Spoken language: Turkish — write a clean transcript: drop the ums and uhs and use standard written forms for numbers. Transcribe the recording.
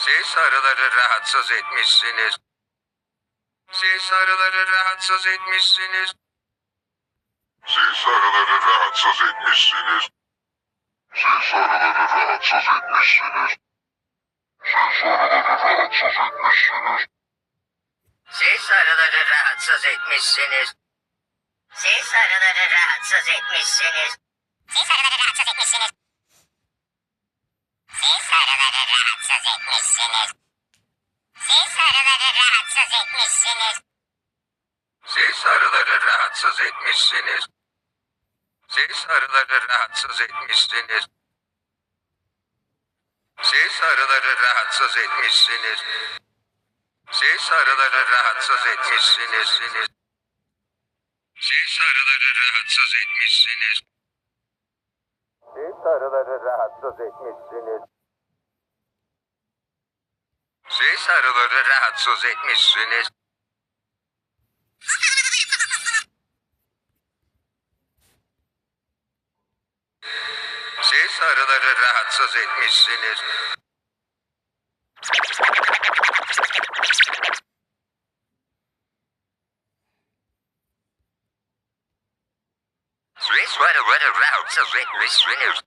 Siz arıları rahatsız etmişsiniz. Siz arıları rahatsız etmişsiniz. Siz arıları rahatsız etmişsiniz. Siz arıları rahatsız etmişsiniz. Siz arıları rahatsız etmişsiniz. Siz arıları rahatsız etmişsiniz. Siz arıları rahatsız etmişsiniz. Siz arıları rahatsız etmişsiniz. Siz arıları rahatsız etmişsiniz. Siz arıları rahatsız etmişsiniz. Siz arıları rahatsız etmişsiniz. Siz arıları rahatsız etmişsiniz. Siz arıları rahatsız etmişsiniz. Siz arıları rahatsız etmişsiniz. Siz arıları rahatsız etmişsiniz. Siz arıları rahatsız etmişsiniz. Siz arıları rahatsız etmişsiniz. Siz arıları rahatsız etmişsiniz. Siz arıları rahatsız etmişsiniz.